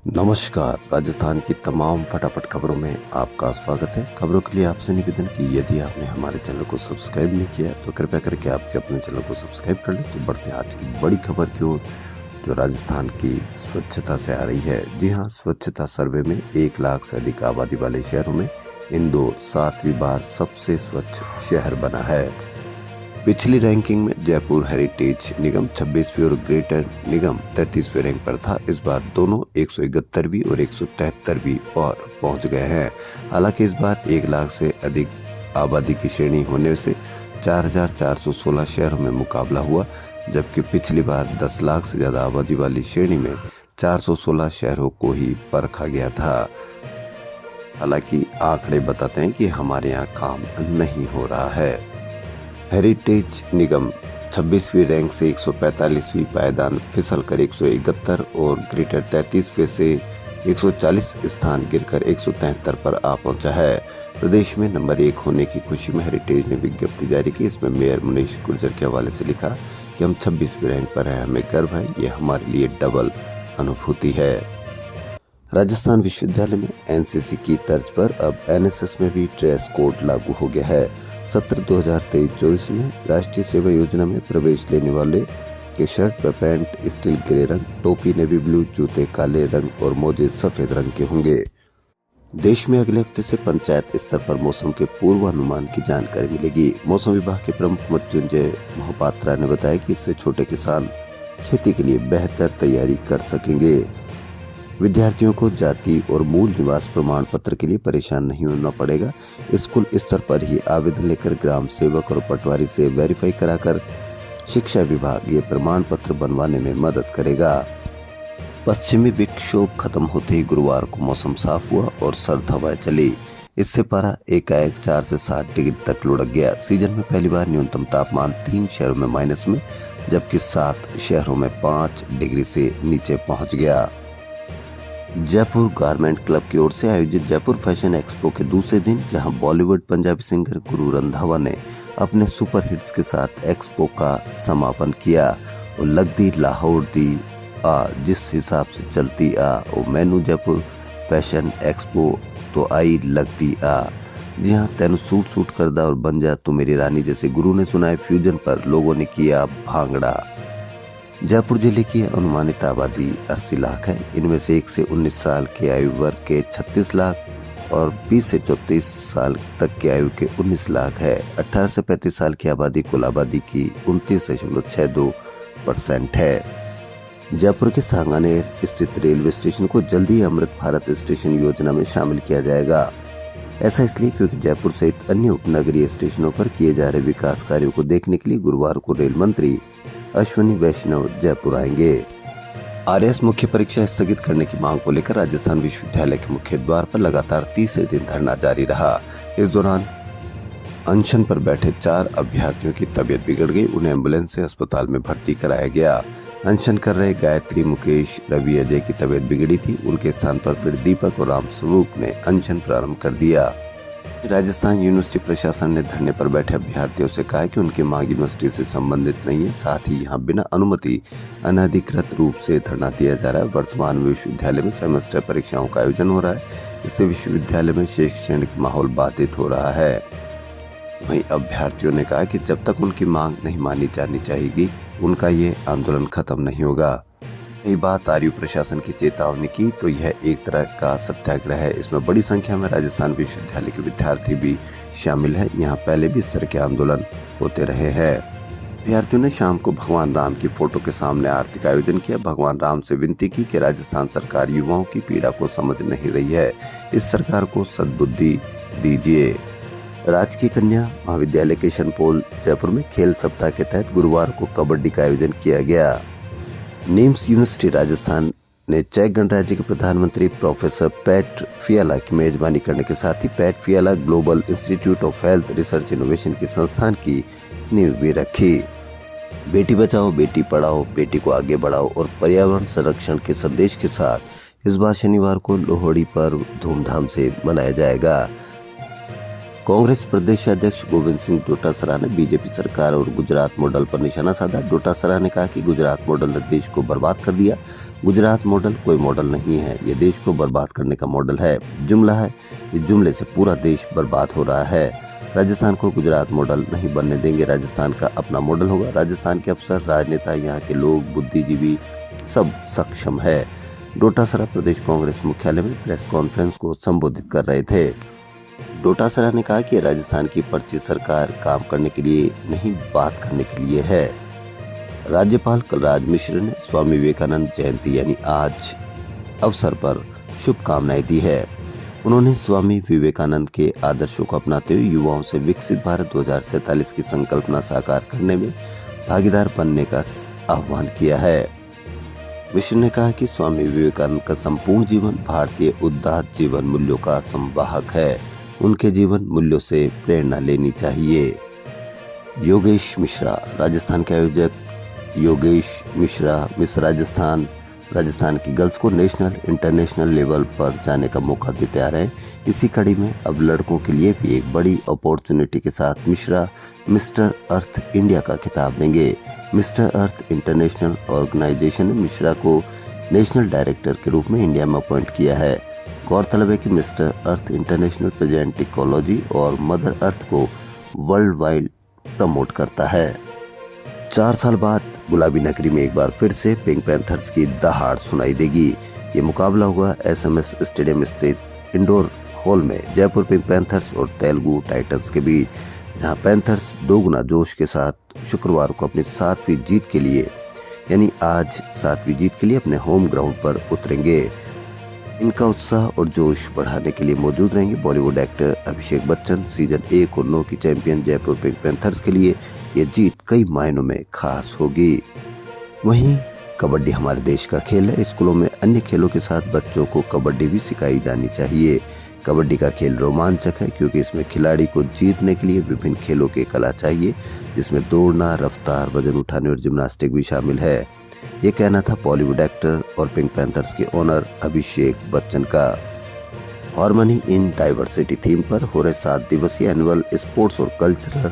नमस्कार। राजस्थान की तमाम फटाफट खबरों में आपका स्वागत है। खबरों के लिए आपसे निवेदन कि यदि आपने हमारे चैनल को सब्सक्राइब नहीं किया तो कृपया करके आपके अपने चैनल को सब्सक्राइब कर लें। तो बढ़ते हैं आज की बड़ी खबर की ओर, जो राजस्थान की स्वच्छता से आ रही है। जी हाँ, स्वच्छता सर्वे में 1 लाख से अधिक आबादी वाले शहरों में इंदौर 7वीं बार सबसे स्वच्छ शहर बना है। पिछली रैंकिंग में जयपुर हेरिटेज निगम 26वीं और ग्रेटर निगम 33वें रैंक पर था। इस बार दोनों 171वीं और 173वीं और पहुंच गए हैं। हालांकि इस बार 1 लाख से अधिक आबादी की श्रेणी होने से 4,416 शहरों में मुकाबला हुआ, जबकि पिछली बार 10 लाख से ज्यादा आबादी वाली श्रेणी में 416 शहरों को ही परखा गया था। हालांकि आंकड़े बताते हैं कि हमारे यहाँ काम नहीं हो रहा है। हेरिटेज निगम 26वीं रैंक से 145वीं पायदान फिसल कर 171 और ग्रेटर 33वें से 140 स्थान गिरकर 173 पर आ पहुंचा है। प्रदेश में नंबर 1 होने की खुशी में हेरिटेज ने विज्ञप्ति जारी की। इसमें मेयर मुनीश गुर्जर के हवाले से लिखा कि हम 26वीं रैंक पर हैं, हमें गर्व है, ये हमारे लिए डबल अनुभूति है। राजस्थान विश्वविद्यालय में एनसीसी की तर्ज पर अब एनएसएस में भी ड्रेस कोड लागू हो गया है। सत्र 2023-24 में राष्ट्रीय सेवा योजना में प्रवेश लेने वाले के शर्ट व पैंट स्टील ग्रे रंग, टोपी नेवी ब्लू, जूते काले रंग और मोजे सफेद रंग के होंगे। देश में अगले हफ्ते से पंचायत स्तर पर मौसम के पूर्वानुमान की जानकारी मिलेगी। मौसम विभाग के प्रमुख मृत्युंजय मोहपात्रा ने बताया कि इससे छोटे किसान खेती के लिए बेहतर तैयारी कर सकेंगे। विद्यार्थियों को जाति और मूल निवास प्रमाण पत्र के लिए परेशान नहीं होना पड़ेगा। स्कूल स्तर पर ही आवेदन लेकर ग्राम सेवक और पटवारी से वेरीफाई कराकर शिक्षा विभाग ये प्रमाण पत्र बनवाने में मदद करेगा। पश्चिमी विक्षोभ खत्म होते ही गुरुवार को मौसम साफ हुआ और सर्द हवाएं चली। इससे पारा एकाएक 4 से 7 डिग्री तक लुढ़क गया। सीजन में पहली बार न्यूनतम तापमान 3 शहरों में माइनस में, जबकि 7 शहरों में 5 डिग्री से नीचे पहुंच गया। जयपुर गारमेंट क्लब की ओर से आयोजित जयपुर फैशन एक्सपो के दूसरे दिन, जहां बॉलीवुड पंजाबी सिंगर गुरु रंधावा ने अपने सुपर हिट्स के साथ एक्सपो का समापन किया। और लगदी लाहौर दी आ, जिस हिसाब से चलती आ, ओ मैनू जयपुर फैशन एक्सपो तो आई लगदी आ। जी हाँ, तेनू सूट करदा और बन जा तू मेरी रानी जैसे गुरु ने सुनाए फ्यूजन पर लोगों ने किया भांगड़ा। जयपुर जिले की अनुमानित आबादी 80 लाख है। इनमें से 1 से 19 साल के आयु वर्ग के 36 लाख और 20 से 34 साल तक के आयु के 19 लाख है। 18 से 35 साल की आबादी कुल आबादी की 29.62% है। जयपुर के सांगानेर स्थित रेलवे स्टेशन को जल्दी ही अमृत भारत स्टेशन योजना में शामिल किया जाएगा। ऐसा इसलिए क्योंकि जयपुर सहित अन्य उपनगरीय स्टेशनों पर किए जा रहे विकास कार्यों को देखने के लिए गुरुवार को रेल मंत्री अश्विनी वैष्णव जयपुर आएंगे। आरएस मुख्य परीक्षा स्थगित करने की मांग को लेकर राजस्थान विश्वविद्यालय के मुख्य द्वार पर लगातार तीसरे दिन धरना जारी रहा। इस दौरान अनशन पर बैठे 4 अभ्यर्थियों की तबीयत बिगड़ गई। उन्हें एम्बुलेंस से अस्पताल में भर्ती कराया गया। अनशन कर रहे गायत्री, मुकेश, रवि, अजय की तबीयत बिगड़ी थी। उनके स्थान पर फिर दीपक और रामस्वरूप ने अनशन प्रारंभ कर दिया। राजस्थान यूनिवर्सिटी प्रशासन ने धरने पर बैठे अभ्यर्थियों से कहा कि उनकी मांग यूनिवर्सिटी से संबंधित नहीं है। साथ ही यहां बिना अनुमति अनधिकृत रूप से धरना दिया जा रहा है। वर्तमान में विश्वविद्यालय में सेमेस्टर परीक्षाओं का आयोजन हो रहा है। इससे विश्वविद्यालय में शैक्षणिक माहौल बाधित हो रहा है। वहीं अभ्यर्थियों ने कहा कि जब तक उनकी मांग नहीं मानी जानी चाहिए, उनका ये आंदोलन खत्म नहीं होगा। यही बात आरयू प्रशासन की चेतावनी की तो यह एक तरह का सत्याग्रह है। इसमें बड़ी संख्या में राजस्थान विश्वविद्यालय के विद्यार्थी भी शामिल हैं। यहाँ पहले भी इस तरह के आंदोलन होते रहे हैं। विद्यार्थियों ने शाम को भगवान राम की फोटो के सामने आरती का आयोजन किया। भगवान राम से विनती की कि राजस्थान सरकार युवाओं की पीड़ा को समझ नहीं रही है, इस सरकार को सद्बुद्धि दीजिए। राजकीय कन्या महाविद्यालय किशनपोल जयपुर में खेल सप्ताह के तहत गुरुवार को कबड्डी का आयोजन किया गया। नीम्स यूनिवर्सिटी राजस्थान ने चेक गणराज्य के प्रधानमंत्री प्रोफेसर पैट फियाला की मेजबानी करने के साथ ही Pat Fiala global institute of health research innovation के संस्थान की नींव भी रखी। बेटी बचाओ, बेटी पढ़ाओ, बेटी को आगे बढ़ाओ और पर्यावरण संरक्षण के संदेश के साथ इस बार शनिवार को लोहड़ी पर्व धूमधाम से मनाया जाएगा। कांग्रेस प्रदेश अध्यक्ष गोविंद सिंह डोटासरा ने बीजेपी सरकार और गुजरात मॉडल पर निशाना साधा। डोटासरा ने कहा कि गुजरात मॉडल ने देश को बर्बाद कर दिया। गुजरात मॉडल कोई मॉडल नहीं है, ये देश को बर्बाद करने का मॉडल है, जुमला है। इस जुमले से पूरा देश बर्बाद हो रहा है। राजस्थान को गुजरात मॉडल नहीं बनने देंगे, राजस्थान का अपना मॉडल होगा। राजस्थान के अफसर, राजनेता, यहाँ के लोग, बुद्धिजीवी सब सक्षम है। डोटासरा प्रदेश कांग्रेस मुख्यालय में प्रेस कॉन्फ्रेंस को संबोधित कर रहे थे। डोटासरा ने कहा कि राजस्थान की पर्ची सरकार काम करने के लिए नहीं, बात करने के लिए है। राज्यपाल कलराज मिश्र ने स्वामी विवेकानंद जयंती यानी आज अवसर पर शुभकामनाएं दी है। उन्होंने स्वामी विवेकानंद के आदर्शों को अपनाते हुए युवाओं से विकसित भारत 2047 की संकल्पना साकार करने में भागीदार बनने का आह्वान किया है। मिश्र ने कहा कि स्वामी विवेकानंद का संपूर्ण जीवन भारतीय उदात्त जीवन मूल्यों का संवाहक है। उनके जीवन मूल्यों से प्रेरणा लेनी चाहिए। योगेश मिश्रा, राजस्थान के आयोजक योगेश मिश्रा मिस राजस्थान की गर्ल्स को नेशनल इंटरनेशनल लेवल पर जाने का मौका देते आ रहे हैं। इसी कड़ी में अब लड़कों के लिए भी एक बड़ी अपॉर्चुनिटी के साथ मिश्रा मिस्टर अर्थ इंडिया का खिताब देंगे। मिस्टर अर्थ इंटरनेशनल ऑर्गेनाइजेशन ने मिश्रा को नेशनल डायरेक्टर के रूप में इंडिया में अपॉइंट किया है। गौरतलब है कि मिस्टर अर्थ इंटरनेशनल प्रेजेंट इकोलॉजी और मदर अर्थ को वर्ल्ड वाइड प्रमोट करता है। 4 साल बाद गुलाबी नगरी में एक बार फिर से पिंक पैंथर्स की दहाड़ सुनाई देगी। ये मुकाबला होगा SMS स्टेडियम स्थित इंडोर हॉल में जयपुर पिंक पैंथर्स और तेलुगु टाइटंस के बीच, जहां पैंथर्स दोगुना जोश के साथ शुक्रवार को अपनी 7वीं जीत के लिए यानी आज 7वीं जीत के लिए अपने होम ग्राउंड पर उतरेंगे। इनका उत्साह और जोश बढ़ाने के लिए मौजूद रहेंगे बॉलीवुड एक्टर अभिषेक बच्चन। सीजन 1 और 9 की चैंपियन जयपुर पिंक पैंथर्स के लिए ये जीत कई मायनों में खास होगी। वहीं कबड्डी हमारे देश का खेल है। स्कूलों में अन्य खेलों के साथ बच्चों को कबड्डी भी सिखाई जानी चाहिए। कबड्डी का खेल रोमांचक है क्योंकि इसमें खिलाड़ी को जीतने के लिए विभिन्न खेलों की कला चाहिए, जिसमें दौड़ना, रफ्तार, वजन उठाने और जिम्नास्टिक भी शामिल है। ये कहना था बॉलीवुड एक्टर और पिंक पैंथर्स के ओनर अभिषेक बच्चन का। हार्मनी इन डाइवर्सिटी थीम पर हो रहे 7 दिवसीय एनुअल स्पोर्ट्स और कल्चरल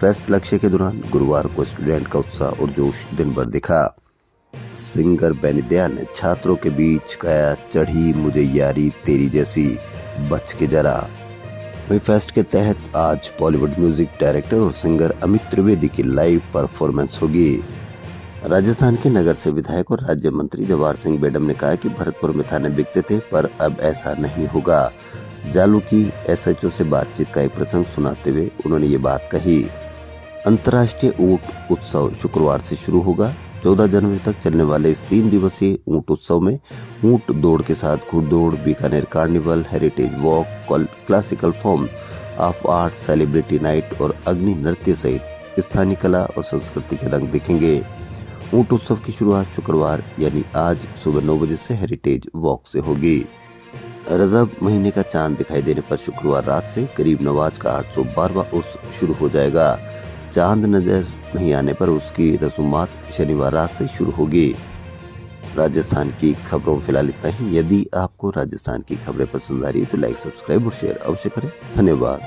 फेस्ट लक्ष्य के दौरान गुरुवार को स्टूडेंट का उत्साह और जोश दिन भर दिखा। सिंगर बेनी दयाल ने छात्रों के बीच गाया, चढ़ी मुझे यारी तेरी जैसी, बच के जरा। वही फेस्ट के तहत आज बॉलीवुड म्यूजिक डायरेक्टर और सिंगर अमित त्रिवेदी की लाइव परफॉर्मेंस होगी। राजस्थान के नगर से विधायक और राज्य मंत्री जवाहर सिंह बेडम ने कहा कि भरतपुर में थाने बिकते थे, पर अब ऐसा नहीं होगा। जालू की SHO से बातचीत का एक प्रसंग सुनाते हुए उन्होंने ये बात कही। अंतर्राष्ट्रीय ऊंट उत्सव शुक्रवार से शुरू होगा। 14 जनवरी तक चलने वाले इस 3 दिवसीय ऊंट उत्सव में ऊंट दौड़ के साथ घुड़दौड़, Bikaner carnival, heritage walk, classical form of art, celebrity night और अग्नि नृत्य सहित स्थानीय कला और संस्कृति के रंग दिखेंगे। ऊंट उत्सव की शुरुआत शुक्रवार यानी आज सुबह 9 बजे से हेरिटेज वॉक से होगी। रजब महीने का चांद दिखाई देने पर शुक्रवार रात से गरीब नवाज का 812वां उर्स शुरू हो जाएगा। चांद नजर नहीं आने पर उसकी रसूमात शनिवार रात से शुरू होगी। राजस्थान की खबरों में फिलहाल इतना ही। यदि आपको राजस्थान की खबरें पसंद आ रही है तो लाइक, सब्सक्राइब और शेयर अवश्य करें। धन्यवाद।